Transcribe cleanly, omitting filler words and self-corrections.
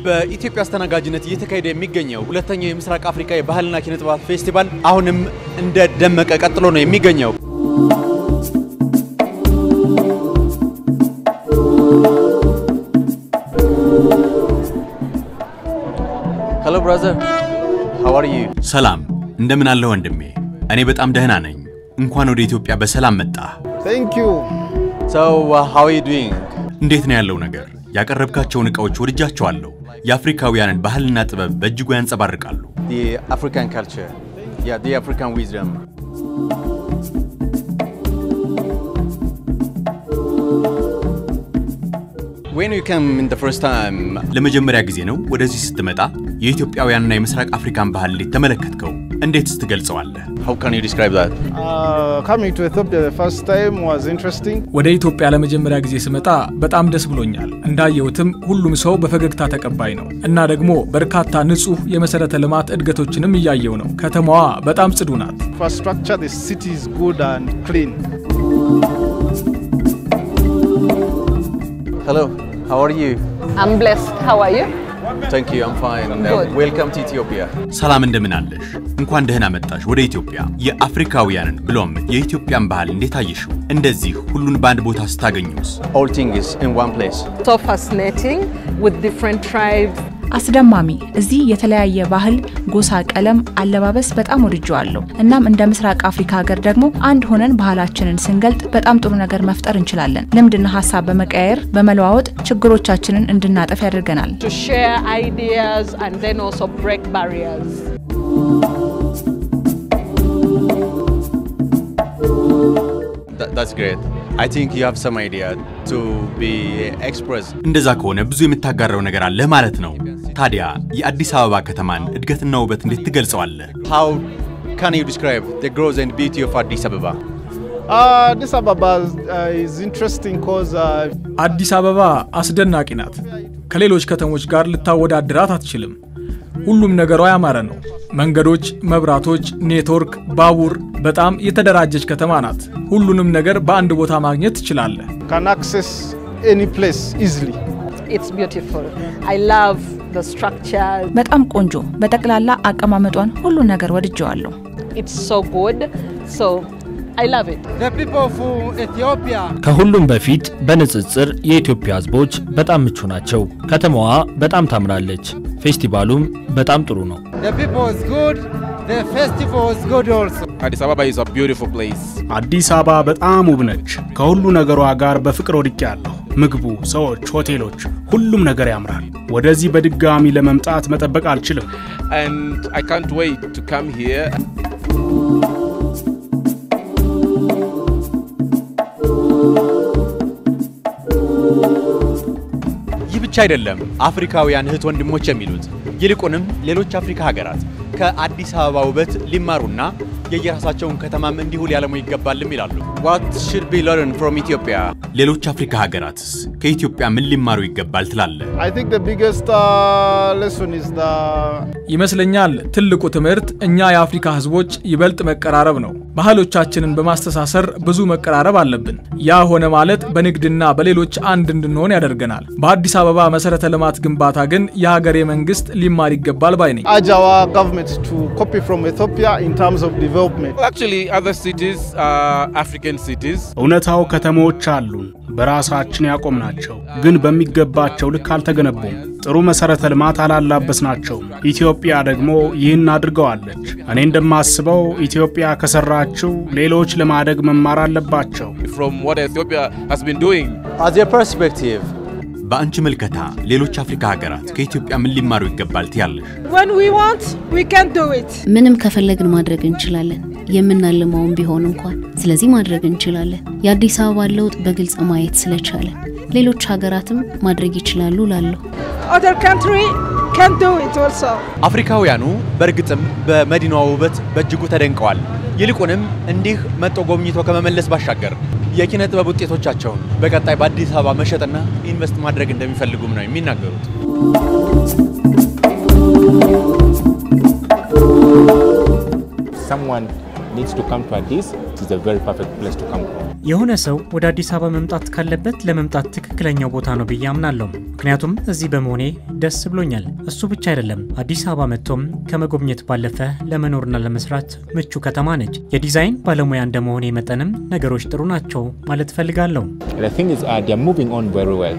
በኢትዮጵያ አስተናጋጅነት እየተካሄደ የሚገኘው ሁለተኛው የምስራቅ አፍሪካ የባህልና ኪነ ጥበብ ፌስቲቫል አሁንም እንደደመቀ ቀጥሎ ነው የሚገኘው። Hello brother. How are you? ሰላም እንደምን አለ ወንድሜ? እኔ በጣም ደህና ነኝ። እንኳን ወደ ኢትዮጵያ በሰላም መጣ። Thank you. So how are you doing? እንዴት ነው ያለው ነገር? ያቀረብካቸውን ዕቃዎች ወድጃቸዋለሁ። የአፍሪካውያንን ባህልና ጥበብ በእጅጉ ያንጸባርቃሉ። The African culture. Yeah, the African wisdom. When you came in the first time, ለመጀመሪያ ጊዜ ነው ወደዚህ ስትመጣ የኢትዮጵያውያንና የምስራቅ አፍሪካን ባህል ተመለከትከው? እንዴት ስትገልጸዋለህ? How can you describe that? Coming to Ethiopia the first time was interesting. ወደ ኢትዮጵያ ለመጀመሪያ ጊዜ ስመጣ በጣም ደስ ብሎኛል። እንዳየሁትም ሁሉም ሰው በፈገግታ ተቀባይ ነው እና ደግሞ በርካታ ንጹህ የመሰረተ ልማት እድገቶችንም እያየው ነው። ከተማዋ በጣም ጽዱ ናት። Infrastructure, the city is good and clean. Hello. How are you? I'm blessed. How are you? Thank you. I'm fine. Good. Welcome to Ethiopia. ሰላም እንደምን አለሽ? እንኳን ደህና መጣሽ ወደ ኢትዮጵያ። የአፍሪካውያንን ብሎም የኢትዮጵያን ባህል እንዴት አየሽው? እንደዚህ ሁሉን በአንድ ቦታ ስታገኙስ? All things in one place. So fascinating with different tribes. አስደማሚ እዚህ የተለያየ ባህል ጎሳ ቀለም አለባበስ በጣም ወድጄዋለሁ እናም እንደ ምስራቅ አፍሪካ ሀገር ደግሞ አንድ ሆነን ባህላችንን ስንገልጥ በጣም ጥሩ ነገር መፍጠር እንችላለን ልምድና ሐሳብ በመቀየር በመለዋወጥ ችግሮቻችንን እንድናጠፍ ያደርገናል To share ideas and then also break barriers. That's great. I think you have some idea to be expressed. እንደዛ ከሆነ ብዙ የምታጋራው ነገር አለ ማለት ነው። ታዲያ የአዲስ አበባ ከተማን እድገትና ውበት እንዴት ትገልጸዋለህ? How can you describe the growth and beauty of Addis Ababa? Addis Ababa is interesting because አዲስ አበባ አስደናቂ ናት። ከሌሎች ከተሞች ጋር ልታወዳድራት አትችልም። ሁሉም ነገሯ ያማረ ነው። መንገዶች፣ መብራቶች፣ ኔትወርክ፣ ባቡር በጣም የተደራጀች ከተማ ናት። ሁሉንም ነገር በአንድ ቦታ ማግኘት ትችላለህ። can access any place easily. It's beautiful. I love the structure. በጣም ቆንጆ በጠቅላላ አቀማመጧን ሁሉ ነገር ወድጄዋለሁ It's so good. So I love it. The people of Ethiopia. ከሁሉም በፊት በንጽጽር የኢትዮጵያ ህዝቦች በጣም ምቹ ናቸው። ከተማዋ በጣም ታምራለች። ፌስቲቫሉም በጣም ጥሩ ነው። The people is good. The festival is good also. Addis Ababa is a beautiful place. አዲስ አበባ በጣም ውብ ነች። ከሁሉ ነገሯ ጋር በፍቅር ወድቄያለሁ። ምግቡ፣ ሰዎች፣ ሆቴሎች ሁሉም ነገር ያምራል። ወደዚህ በድጋሚ ለመምጣት መጠበቅ አልችልም። And I can't wait to come here. ይህ ብቻ አይደለም አፍሪካውያን እህት ወንድሞች የሚሉት ይልቁንም ሌሎች አፍሪካ ሀገራት ከአዲስ አበባ ውበት ሊማሩና የየራሳቸውን ከተማም እንዲሁ ሊያለሙ ይገባልም ይላሉ What should be learned from Ethiopia? ሌሎች አፍሪካ ሀገራትስ ከኢትዮጵያ ምን ሊማሩ ይገባል ትላለህ? I think the biggest lesson is the ይመስለኛል ትልቁ ትምህርት እኛ የአፍሪካ ህዝቦች ይበልጥ መቀራረብ ነው። ባህሎቻችንን በማስተሳሰር ብዙ መቀራረብ አለብን። ያ ሆነ ማለት በንግድና በሌሎች አንድ እንድንሆን ያደርገናል። በአዲስ አበባ መሰረተ ልማት ግንባታ ግን የሀገሬ መንግስት ሊማር ይገባል ባይ ነኝ። urge our government to copy from Ethiopia in terms of development. Actually, other cities are African cities. እውነታው ከተሞች አሉን በራሳችን ያቆምናቸው ግን በሚገባቸው ልክ አልተገነቡም። ጥሩ መሰረተ ልማት አላላበስናቸው። ኢትዮጵያ ደግሞ ይህን አድርገዋለች። እኔ እንደማስበው ኢትዮጵያ ከሰራችው ሌሎች ለማደግ መማር አለባቸው። From what Ethiopia has been doing. As your perspective, በአንቺ መልከታ ሌሎች አፍሪካ ሀገራት ከኢትዮጵያ ምን ሊማሩ ይገባል ትያለሽ? When we want, we can do it. ምንም ከፈለግን ማድረግ እንችላለን የምናልመውን ቢሆን እንኳን ስለዚህ ማድረግ እንችላለን የአዲስ አበባ ለውጥ በግልጽ ማየት ስለቻለን ሌሎች ሀገራትም ማድረግ ይችላሉ ላለው Other country can do it also. አፍሪካውያኑ በርግጥም በመዲናዋ ውበት በእጅጉ ተደንቀዋል። ይልቁንም እንዲህ መጥቶ ጎብኝቶ ከመመለስ ባሻገር የኪነ ጥበብ ውጤቶቻቸውን በቀጣይ በአዲስ አበባ መሸጥና ኢንቨስት ማድረግ እንደሚፈልጉም ነው የሚናገሩት። Someone needs to come to Addis, it is a very perfect place to come from. የሆነ ሰው ወደ አዲስ አበባ መምጣት ካለበት ለመምጣት ትክክለኛው ቦታ ነው ብዬ አምናለሁ። ምክንያቱም እዚህ በመሆኔ ደስ ብሎኛል። እሱ ብቻ አይደለም፣ አዲስ አበባ መጥቶም ከመጎብኘት ባለፈ ለመኖርና ለመስራት ምቹ ከተማ ነች። የዲዛይን ባለሙያ እንደመሆኔ መጠንም ነገሮች ጥሩ ናቸው ማለት ፈልጋለሁ። The thing is they are moving on very well.